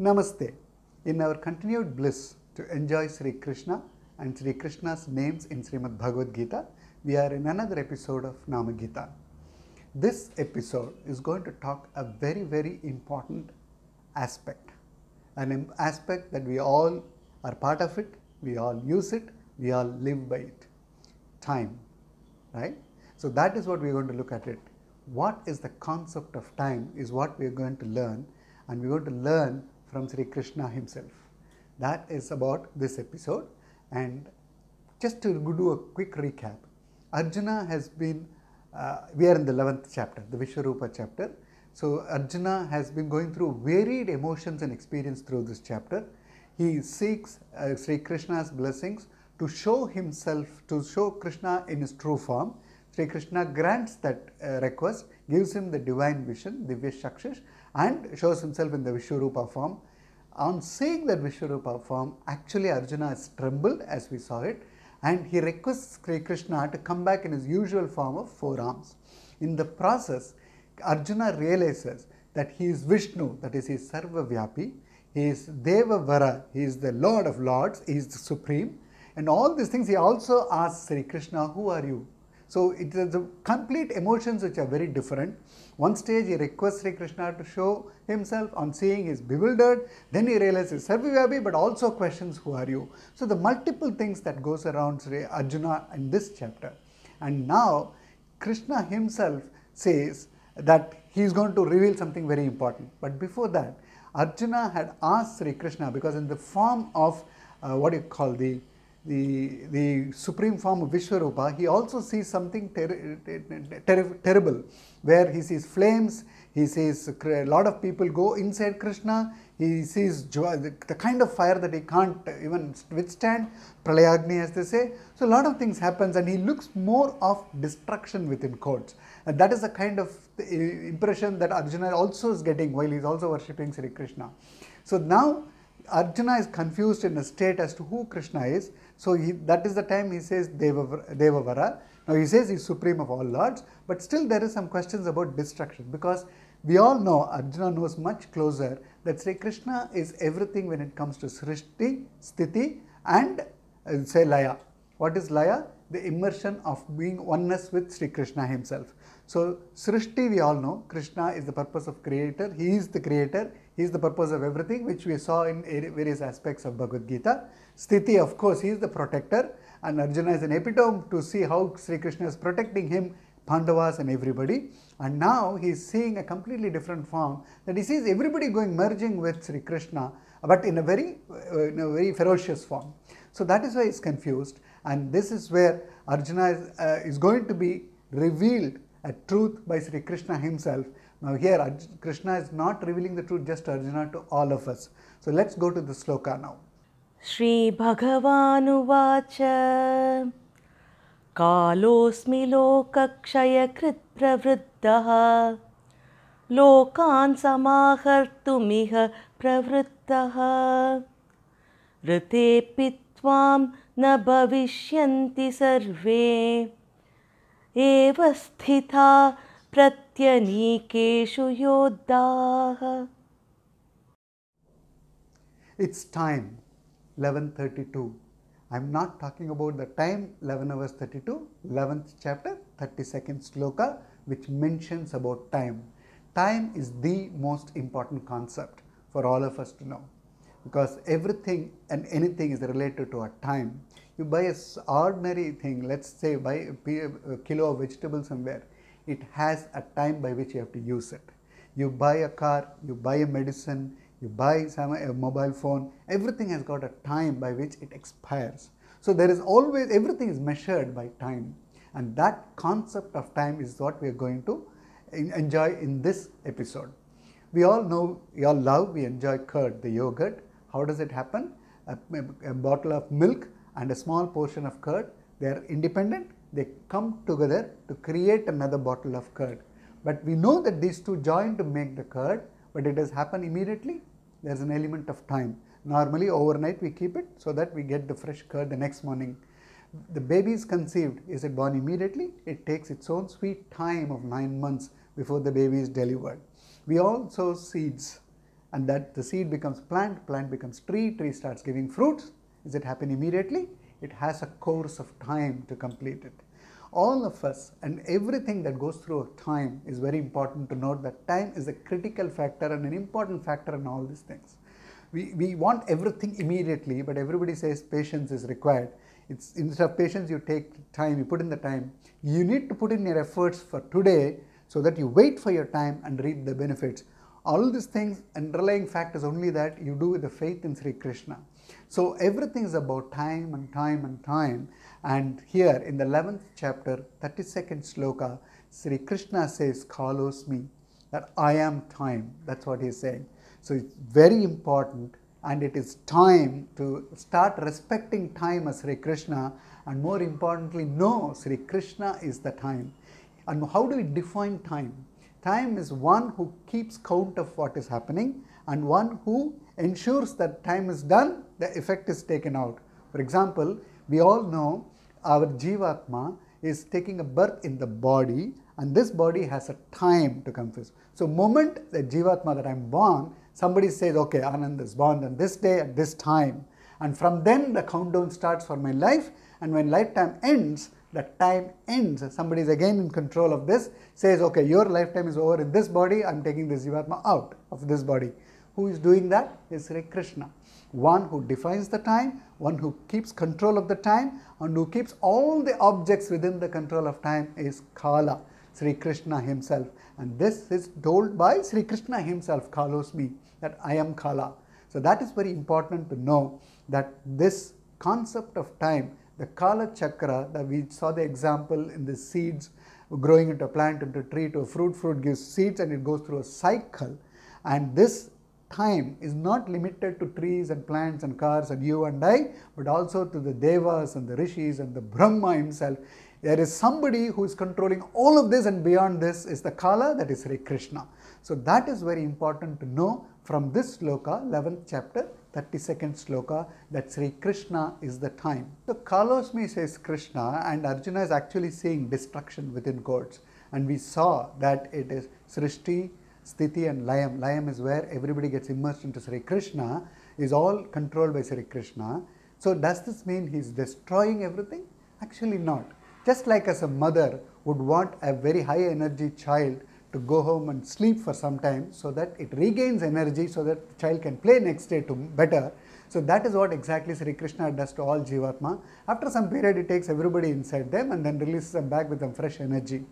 Namaste. In our continued bliss to enjoy Sri Krishna and Sri Krishna's names in Srimad Bhagavad-gita, we are in another episode of Naama Geetha. This episode is going to talk a very important aspect, an aspect that we all are part of it, we all use it, we all live by it. Time, right? So that is what we are going to look at it. What is the concept of time is what we are going to learn, and we are going to learn from Sri Krishna himself. That is about this episode. And just to do a quick recap, Arjuna has been, we are in the 11th chapter, the Vishwarupa chapter. So Arjuna has been going through varied emotions and experience through this chapter. He seeks Sri Krishna's blessings to show himself, to show Krishna in his true form. Sri Krishna grants that request, gives him the divine vision, Divya Shakshish, and shows himself in the Vishwarupa form. On seeing that Vishwarupa form, actually Arjuna has trembled as we saw it, and he requests Sri Krishna to come back in his usual form of 4 arms. In the process, Arjuna realizes that he is Vishnu, that is, he is Sarvavyapi, he is Devavara, he is the Lord of Lords, he is the Supreme, and all these things he also asks Sri Krishna, who are you? So it is the complete emotions which are very different. One stage he requests Sri Krishna to show himself. On seeing he is bewildered. Then he realizes Sarvavyapi, but also questions, who are you? So the multiple things that goes around Sri Arjuna in this chapter. And now Krishna himself says that he is going to reveal something very important. But before that, Arjuna had asked Sri Krishna, because in the form of what you call the supreme form of Vishwarupa, he also sees something terrible, where he sees flames, he sees a lot of people go inside Krishna, he sees the kind of fire that he can't even withstand, Pralayagni as they say. So a lot of things happens, and he looks more of destruction within quotes. And that is the kind of impression that Arjuna also is getting while he is also worshipping Sri Krishna. So now Arjuna is confused in a state as to who Krishna is. So that is the time he says Devavara. Now he says he is supreme of all lords, but still there is some questions about destruction, because we all know, Arjuna knows much closer, that Sri Krishna is everything when it comes to Srishti, Sthiti and say Laya. What is Laya? The immersion of being oneness with Sri Krishna himself. So Srishti, we all know, Krishna is the purpose of creator, he is the creator, he is the purpose of everything, which we saw in various aspects of Bhagavad Gita. Sthiti, of course, he is the protector, and Arjuna is an epitome to see how Sri Krishna is protecting him, Pandavas and everybody. And now he is seeing a completely different form, that he sees everybody merging with Sri Krishna, but in a very ferocious form. So that is why he is confused, and this is where Arjuna is going to be revealed a truth by Sri Krishna himself. Now here Krishna is not revealing the truth just to Arjuna, to all of us. So let's go to the sloka now. Shri Bhagavanuvacha Kalosmi lokakshayakrit pravrittaha Lokan samahartumiha pravrittaha Rite pitvam na bhavishyanti sarve Eva sthitha pratyanikeshu yoddaha. It's time, 11:32. I am not talking about the time 11 hours 32, 11th chapter, 32nd sloka, which mentions about time. Time is the most important concept for all of us to know, because everything and anything is related to a time. You buy an ordinary thing, let's say buy a kilo of vegetables somewhere, it has a time by which you have to use it. You buy a car, you buy a medicine, you buy a mobile phone, everything has got a time by which it expires. So there is always, everything is measured by time, and that concept of time is what we are going to enjoy in this episode. We all know, we all love, we enjoy curd, the yogurt. How does it happen? A bottle of milk and a small portion of curd, they are independent, they come together to create another bottle of curd. But we know that these two join to make the curd, but it does happen immediately. There is an element of time. Normally overnight we keep it so that we get the fresh curd the next morning. The baby is conceived. Is it born immediately? It takes its own sweet time of 9 months before the baby is delivered. We all sow seeds and that the seed becomes plant, plant becomes tree, tree starts giving fruits. Does it happen immediately? It has a course of time to complete it. All of us and everything that goes through a time is very important to note that time is a critical factor and an important factor in all these things. We want everything immediately, but everybody says patience is required. It's instead of patience, you take time, you put in the time. You need to put in your efforts for today so that you wait for your time and reap the benefits. All these things, underlying fact is only that you do with the faith in Sri Krishna. So everything is about time and time and time. And here in the 11th chapter, 32nd sloka, Sri Krishna says, "Kalosmi," that I am time. That's what he is saying. So it's very important, and it is time to start respecting time as Sri Krishna, and more importantly, know Sri Krishna is the time. And how do we define time? Time is one who keeps count of what is happening and one who ensures that time is done, the effect is taken out. For example, we all know our Jivatma is taking a birth in the body, and this body has a time to come first. So moment the Jivatma that I am born, somebody says, okay, Anand is born on this day at this time. And from then the countdown starts for my life, and when lifetime ends, the time ends. Somebody is again in control of this, says, okay, your lifetime is over in this body, I am taking this Jivatma out of this body. Who is doing that? Is Sri Krishna. One who defines the time, one who keeps control of the time, and who keeps all the objects within the control of time is Kaala, Sri Krishna himself. And this is told by Sri Krishna himself, Kalosmi, that I am Kaala. So that is very important to know, that this concept of time, the Kala Chakra, that we saw the example in the seeds growing into a plant, into a tree, to a fruit, fruit gives seeds, and it goes through a cycle. And this time is not limited to trees and plants and cars and you and I, but also to the Devas and the Rishis and the Brahma himself. There is somebody who is controlling all of this, and beyond this is the Kala, that is Sri Krishna. So that is very important to know from this sloka, 11th chapter, 32nd sloka, that Sri Krishna is the time. So Kalosmi says Krishna, and Arjuna is actually seeing destruction within quotes. And we saw that it is Srishti, Sthiti and Layam. Layam is where everybody gets immersed into Sri Krishna, is all controlled by Sri Krishna. So does this mean he is destroying everything? Actually not. Just like as a mother would want a very high energy child to go home and sleep for some time so that it regains energy so that the child can play next day to better. So that is what exactly Sri Krishna does to all Jivatma. After some period, he takes everybody inside them and then releases them back with some fresh energy.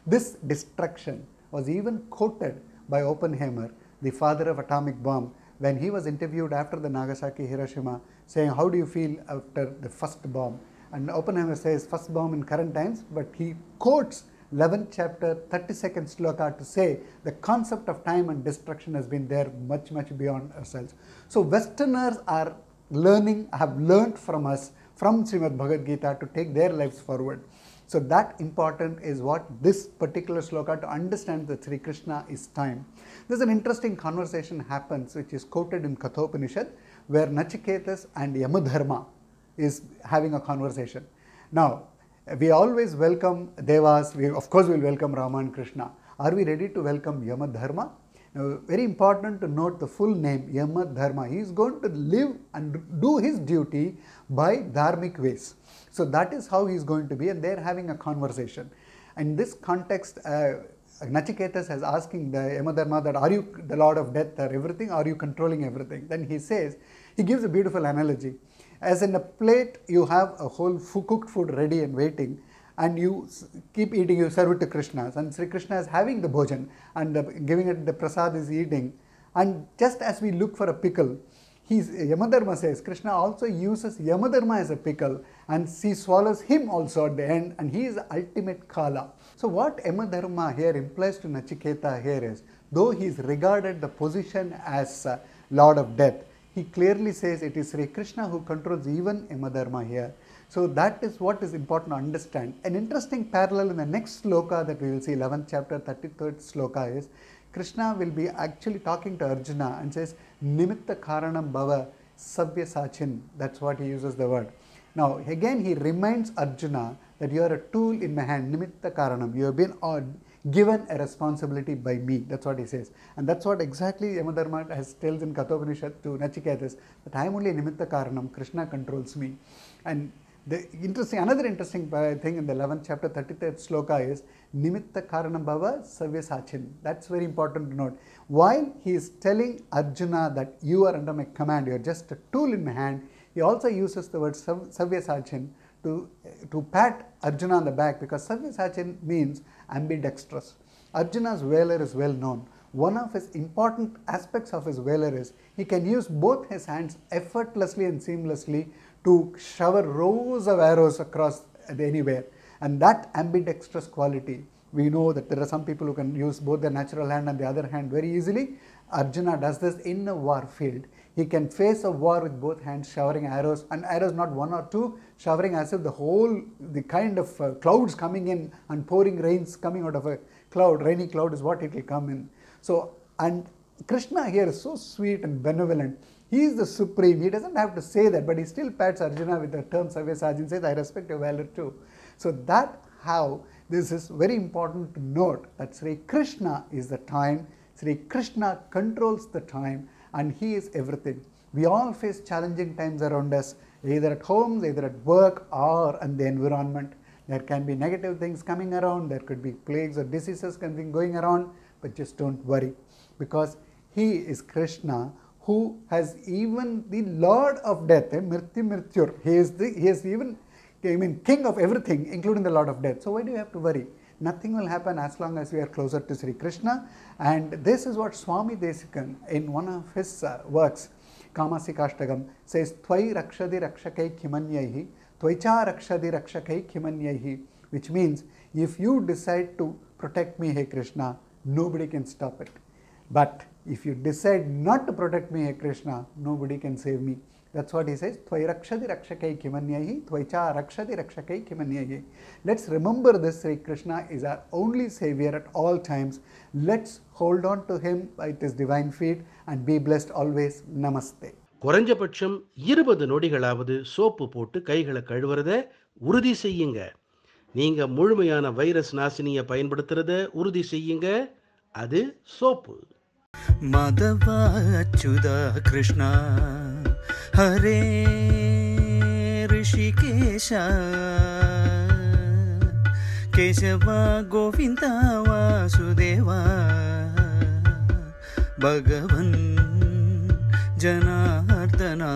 This destruction was even quoted by Oppenheimer, the father of atomic bomb, when he was interviewed after the Nagasaki Hiroshima, saying, how do you feel after the first bomb? And Oppenheimer says first bomb in current times, but he quotes 11th chapter 32nd sloka to say the concept of time and destruction has been there much, much beyond ourselves. So Westerners are learning, have learnt from us, from Srimad Bhagavad-gita, to take their lives forward. So that important is what this particular sloka, to understand that Sri Krishna is time. There's an interesting conversation happens which is quoted in Kathopanishad, where Nachiketas and Yamadharma is having a conversation. Now, we always welcome Devas, we of course will welcome Rama and Krishna. Are we ready to welcome Yamadharma? Now, very important to note the full name, Yamadharma. He is going to live and do his duty by dharmic ways. So that is how he is going to be, and they are having a conversation. In this context, Nachiketas is asking the Yamadharma that, are you the lord of death or everything? Are you controlling everything? Then he says, he gives a beautiful analogy. As in a plate, you have a whole cooked food ready and waiting, and you keep eating, you serve it to Krishna. And Sri Krishna is having the bhojan and giving it, the prasad is eating. And just as we look for a pickle, Yamadharma says, Krishna also uses Yamadharma as a pickle, and she swallows him also at the end, and he is the ultimate Kala. So what Yamadharma here implies to Nachiketa here is, though he is regarded the position as Lord of Death, he clearly says it is Sri Krishna who controls even Yamadharma here. So that is what is important to understand. An interesting parallel in the next sloka that we will see, 11th chapter, 33rd sloka, is Krishna will be actually talking to Arjuna and says, Nimitta Karanam Bhava Savya Sachin. That's what he uses the word. Now again he reminds Arjuna that you are a tool in my hand, Nimitta Karanam. You have been given a responsibility by me. That's what he says. And that's what exactly Yamadharma has tells in Kathopanishad to Nachiketas, that I am only Nimitta Karanam, Krishna controls me. And another interesting thing in the 11th chapter, 33rd sloka is Nimitta Karanam Bhava Savyasachin. That's very important to note. While he is telling Arjuna that you are under my command, you are just a tool in my hand, he also uses the word Savyasachin to pat Arjuna on the back, because Savyasachin means ambidextrous. Arjuna's valor is well known. One of his important aspects of his valor is he can use both his hands effortlessly and seamlessly to shower rows of arrows across anywhere. And that ambidextrous quality, we know that there are some people who can use both their natural hand and the other hand very easily. Arjuna does this in a war field. He can face a war with both hands, showering arrows, and arrows not one or two, showering as if the kind of clouds coming in and pouring rains coming out of a cloud, rainy cloud is what it will come in. So, and Krishna here is so sweet and benevolent. He is the supreme. He doesn't have to say that, but he still pats Arjuna with the term Savyasachin, says, I respect your valor too. So that how this is very important to note, that Sri Krishna is the time, Sri Krishna controls the time, and he is everything. We all face challenging times around us, either at home, either at work, or in the environment. There can be negative things coming around, there could be plagues or diseases going around, but just don't worry, because he is Krishna, who has even the Lord of Death, Mrityu Mrityur. He is even, king of everything, including the Lord of Death. So why do you have to worry? Nothing will happen as long as we are closer to Sri Krishna. And this is what Swami Desikan, in one of his works, Kamasikashtagam, says, Tvai rakshadi rakshakai kimanyahi, Tvaicha rakshadi rakshakai kimanyahi, which means, if you decide to protect me, hey Krishna, nobody can stop it. But if you decide not to protect me, hey Krishna, nobody can save me. That's what he says, Tvai rakshadi rakshakai kimanyahi, Tvaicha rakshadi rakshakai kimanyahi. Let's remember this, Sri Krishna is our only savior at all times. Let's hold on to him by his divine feet and be blessed always. Namaste. குறைஞ்சபட்சம் 20 நொடிகளாவது soap போட்டு கைகளை கழுவுறத உறுதி செய்யுங்க. நீங்க முழுமையான virus நாசினியை பயன்படுத்துறத உறுதி செய்யுங்க. அது சோப்பு. மாதவாச்சுதா கிருஷ்ணா ஹரே ரிஷிகேஷா கேசவா கோவிந்தா வாசுதேவா பகவன் ஜனார்தனா